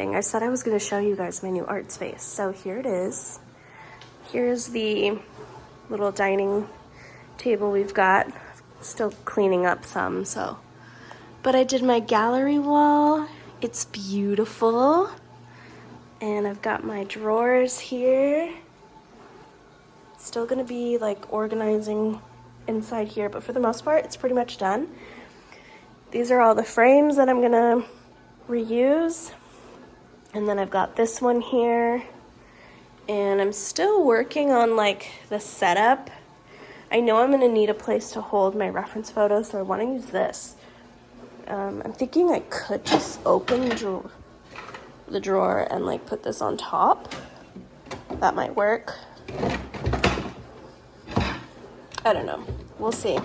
I said I was going to show you guys my new art space, so here it is. Here's the little dining table we've got. Still cleaning up some, so. But I did my gallery wall. It's beautiful. And I've got my drawers here. Still gonna be like organizing inside here, but for the most part, it's pretty much done. These are all the frames that I'm gonna reuse. And then I've got this one here. And I'm still working on like the setup. I know I'm gonna need a place to hold my reference photos, so I wanna use this. I'm thinking I could just open the drawer and like put this on top. That might work. I don't know, we'll see.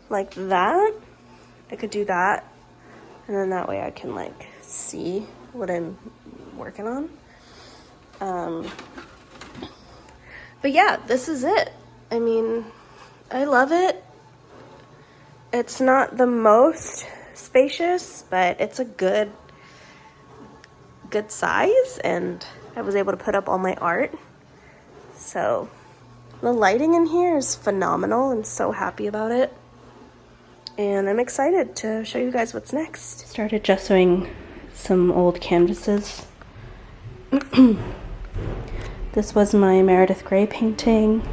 Like that, I could do that. And then that way I can like see what I'm working on. But yeah, this is it. I mean, I love it. It's not the most spacious, but it's a good size, and I was able to put up all my art. So the lighting in here is phenomenal. I'm so happy about it. And I'm excited to show you guys what's next. Started gessoing some old canvases. This was my Meredith Grey painting,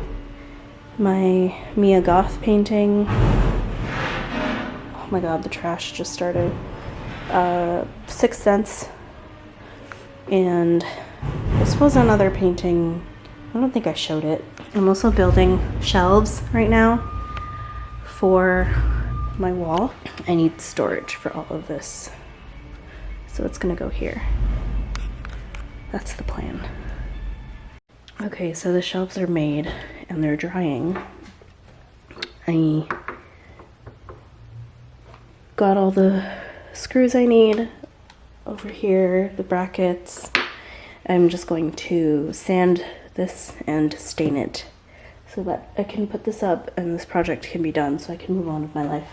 my Mia Goth painting. Oh my god, the trash just started. Sixth Sense. And this was another painting. I don't think I showed it. I'm also building shelves right now for my wall. I need storage for all of this. So it's gonna go here. That's the plan. Okay, so the shelves are made and they're drying. I got all the screws I need over here, the brackets. I'm just going to sand this and stain it so that I can put this up and this project can be done so I can move on with my life.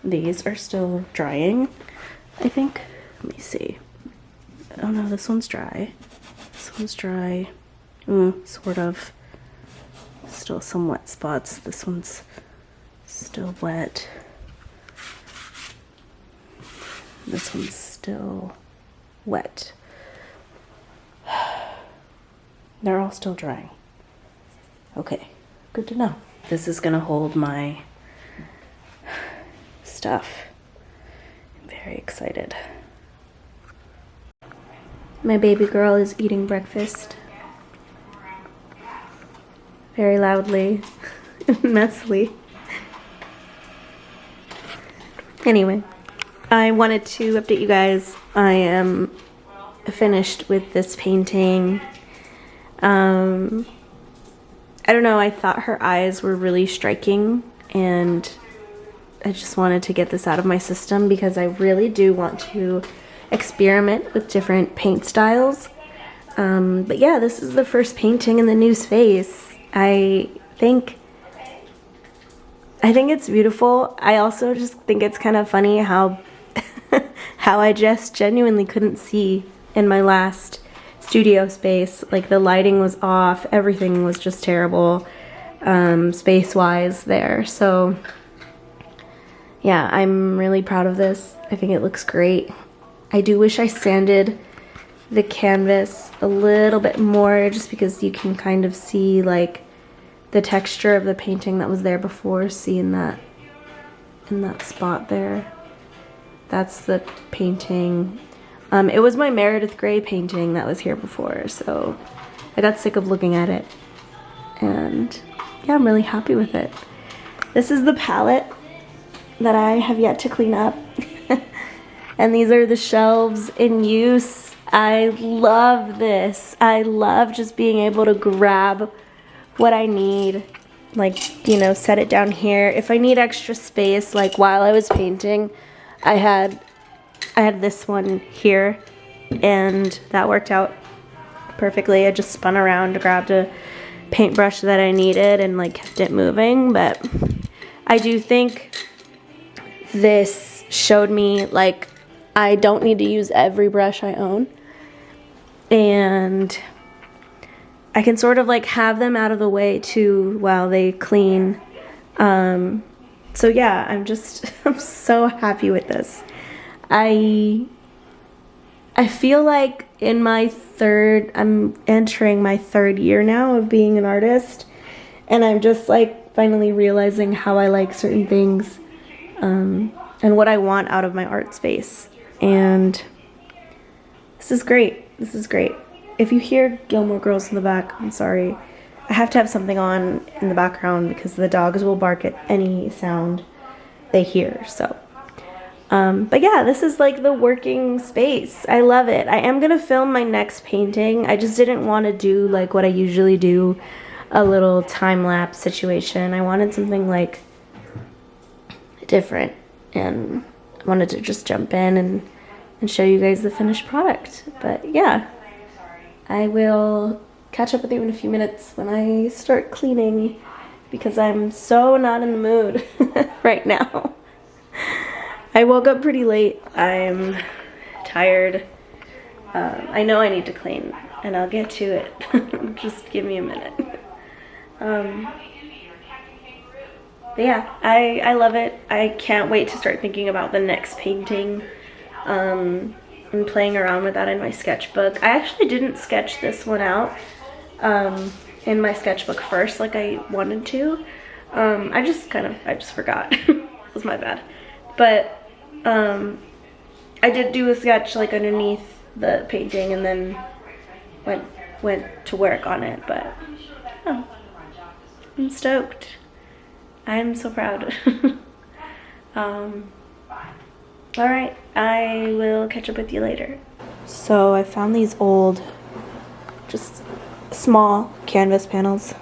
These are still drying, I think. Let me see. Oh no, this one's dry. This one's dry. Sort of. Still some wet spots. This one's still wet. This one's still wet. They're all still drying. Okay, good to know. This is gonna hold my stuff. I'm very excited. My baby girl is eating breakfast. Very loudly and messily. Anyway, I wanted to update you guys. I am finished with this painting. I don't know, I thought her eyes were really striking and I just wanted to get this out of my system because I really do want to experiment with different paint styles. But yeah, this is the first painting in the new space. I think it's beautiful. I also just think it's kind of funny how how I just genuinely couldn't see in my last studio space. Like the lighting was off, everything was just terrible space-wise there. So yeah, I'm really proud of this. I think it looks great. I do wish I sanded the canvas a little bit more just because you can kind of see like the texture of the painting that was there before. See in that spot there. That's the painting. It was my Meredith Grey painting that was here before, so I got sick of looking at it. And yeah, I'm really happy with it. This is the palette that I have yet to clean up. And these are the shelves in use. I love this. I love just being able to grab what I need, like, you know, set it down here. If I need extra space, like while I was painting, I had this one here and that worked out perfectly. I just spun around, grabbed a paintbrush that I needed and like kept it moving. But I do think this showed me like I don't need to use every brush I own. And I can sort of like have them out of the way too while they clean. So yeah, I'm so happy with this. I feel like I'm entering my 3rd year now of being an artist, and I'm just like finally realizing how I like certain things, and what I want out of my art space. And this is great. This is great. If you hear Gilmore Girls in the back, I'm sorry. I have to have something on in the background because the dogs will bark at any sound they hear, so. But yeah, this is like the working space. I love it. I am gonna film my next painting. I just didn't want to do like what I usually do, a little time-lapse situation. I wanted something like different, and I wanted to just jump in and show you guys the finished product. But yeah, I will catch up with you in a few minutes when I start cleaning, because I'm so not in the mood right now. I woke up pretty late. I'm tired. I know I need to clean, and I'll get to it. Just give me a minute. But yeah, I love it. I can't wait to start thinking about the next painting, and playing around with that in my sketchbook. I actually didn't sketch this one out in my sketchbook first like I wanted to. I just forgot. It was my bad. But I did do a sketch like underneath the painting, and then went to work on it. But oh, I'm stoked. I'm so proud. All right, I will catch up with you later. So I found these old, just small canvas panels,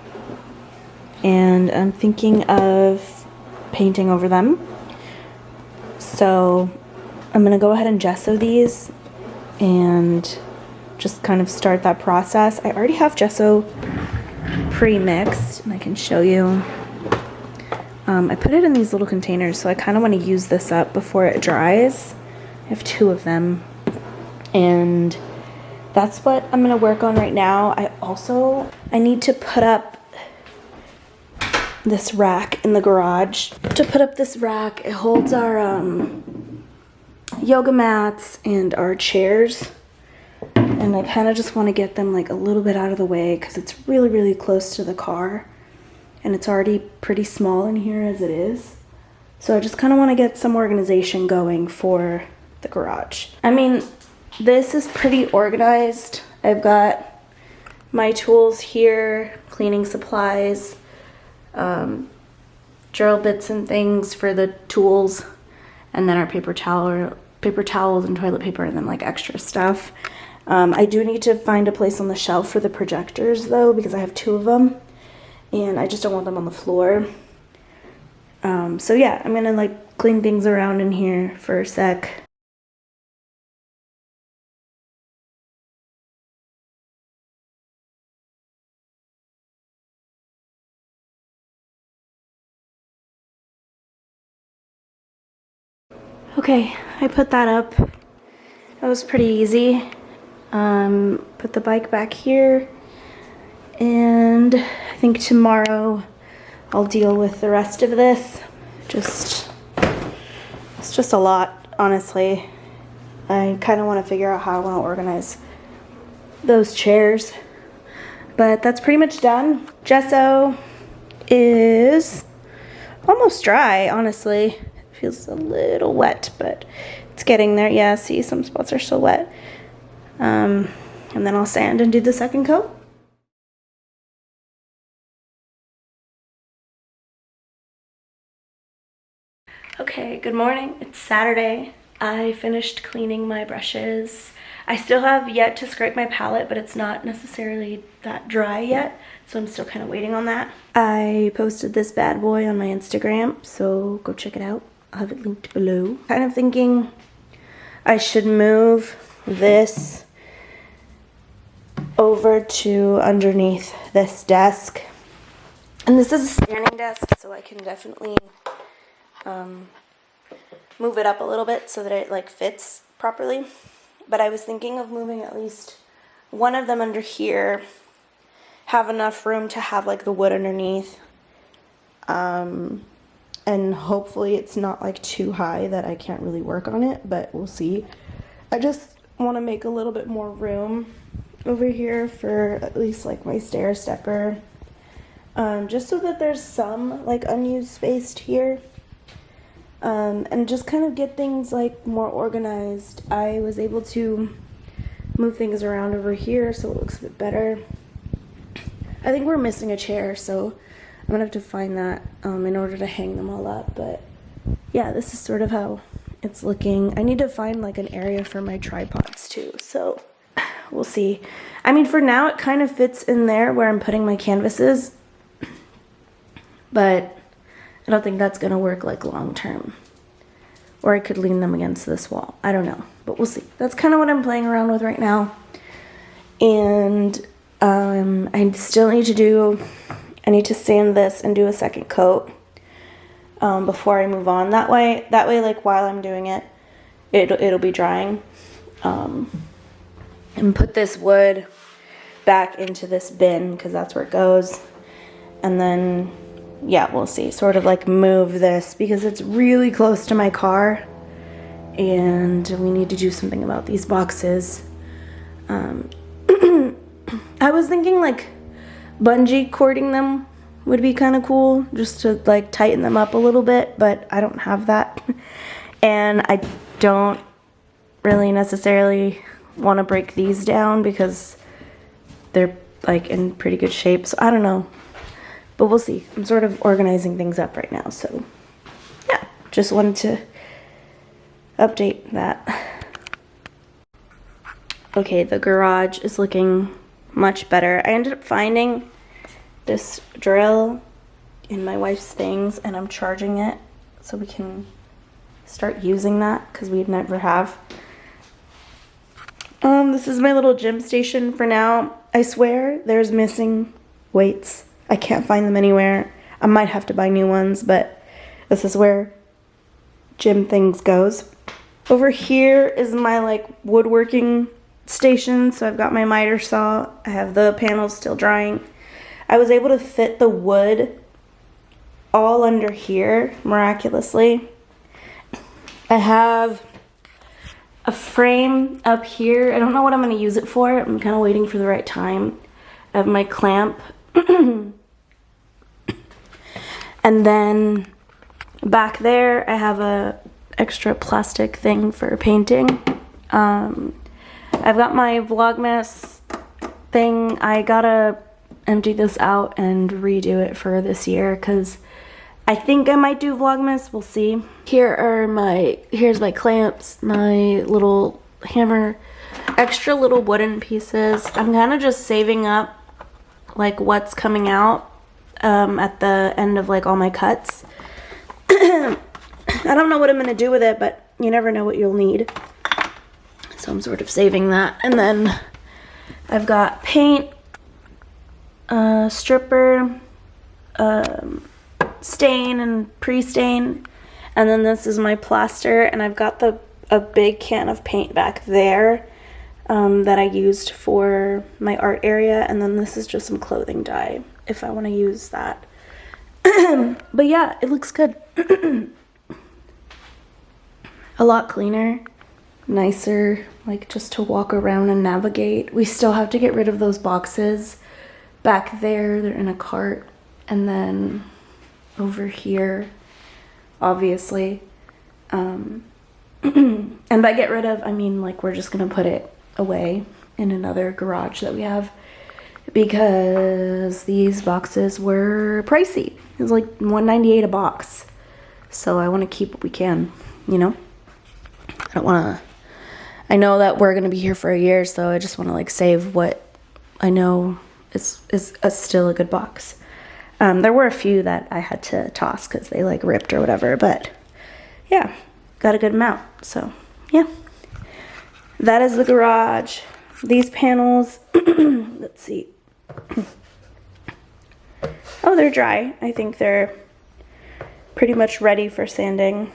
and I'm thinking of painting over them. So I'm gonna go ahead and gesso these and just kind of start that process. I already have gesso pre-mixed, and I can show you. I put it in these little containers, so I kind of want to use this up before it dries. I have 2 of them, and that's what I'm gonna work on right now. I need to put up this rack in the garage. To put up this rack, it holds our yoga mats and our chairs, and I kind of just want to get them like a little bit out of the way because it's really, really close to the car, and it's already pretty small in here as it is. So I just kind of want to get some organization going for the garage. I mean, this is pretty organized. I've got my tools here, cleaning supplies, drill bits and things for the tools, and then our paper towels and toilet paper, and then like extra stuff. I do need to find a place on the shelf for the projectors though, because I have 2 of them, and I just don't want them on the floor. So yeah, I'm gonna like clean things around in here for a sec. Okay, I put that up. That was pretty easy. Put the bike back here, and I think tomorrow I'll deal with the rest of this. It's just a lot, honestly. I kind of want to figure out how I want to organize those chairs, but that's pretty much done. Gesso is almost dry, honestly. Feels a little wet, but it's getting there. Yeah, see, some spots are still wet. And then I'll sand and do the second coat. Okay, good morning. It's Saturday. I finished cleaning my brushes. I still have yet to scrape my palette, but it's not necessarily that dry yet, so I'm still kind of waiting on that. I posted this bad boy on my Instagram, so go check it out. I'll have it linked below. Kind of thinking I should move this over to underneath this desk. And this is a standing desk, so I can definitely move it up a little bit so that it like fits properly. But I was thinking of moving at least one of them under here, have enough room to have like the wood underneath. And hopefully it's not like too high that I can't really work on it, but we'll see. I just want to make a little bit more room over here for at least like my stair stepper. Just so that there's some like unused space here. And just kind of get things like more organized. I was able to move things around over here so it looks a bit better. I think we're missing a chair, so I'm gonna have to find that in order to hang them all up. But yeah, this is sort of how it's looking. I need to find like an area for my tripods too, so we'll see. I mean, for now it kind of fits in there where I'm putting my canvases, but I don't think that's gonna work like long term. Or I could lean them against this wall. I don't know, but we'll see. That's kind of what I'm playing around with right now. And I still need to sand this and do a second coat before I move on. That way, like while I'm doing it, it'll be drying. And put this wood back into this bin because that's where it goes. And then, yeah, we'll see. Sort of like move this because it's really close to my car. And we need to do something about these boxes. I was thinking like bungee cording them would be kind of cool, just to like tighten them up a little bit, but I don't have that. And I don't really necessarily want to break these down because they're like in pretty good shape, so I don't know. But we'll see. I'm sort of organizing things up right now, so yeah, just wanted to update that. Okay, the garage is looking much better. I ended up finding this drill in my wife's things, and I'm charging it so we can start using that because we never have. This is my little gym station for now. I swear there's missing weights. I can't find them anywhere. I might have to buy new ones, but this is where gym things goes. Over here is my like woodworking station. So I've got my miter saw. I have the panels still drying. I was able to fit the wood all under here miraculously. I have a frame up here. I don't know what I'm going to use it for. I'm kind of waiting for the right time. I have my clamp. And then back there I have a extra plastic thing for painting. I've got my Vlogmas thing. I gotta empty this out and redo it for this year because I think I might do Vlogmas. We'll see. Here's my clamps, my little hammer, extra little wooden pieces. I'm kind of just saving up like what's coming out at the end of like all my cuts. I don't know what I'm gonna do with it, but you never know what you'll need. So I'm sort of saving that. And then I've got paint, stripper, stain and pre-stain. And then this is my plaster, and I've got a big can of paint back there that I used for my art area. And then this is just some clothing dye if I want to use that. But yeah, it looks good. A lot cleaner, nicer, like just to walk around and navigate. We still have to get rid of those boxes back there. They're in a cart. And then over here, obviously. And by get rid of, I mean like we're just gonna put it away in another garage that we have because these boxes were pricey. It was like $1.98 a box. So I want to keep what we can, you know? I know that we're going to be here for a year, so I just want to like save what I know is still a good box. There were a few that I had to toss because they like ripped or whatever, but yeah, got a good amount. So yeah, that is the garage. These panels, let's see. Oh, they're dry. I think they're pretty much ready for sanding.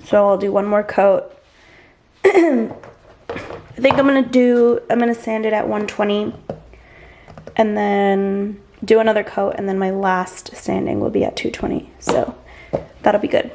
So I'll do one more coat I think I'm gonna sand it at 120 and then do another coat, and then my last sanding will be at 220. So that'll be good.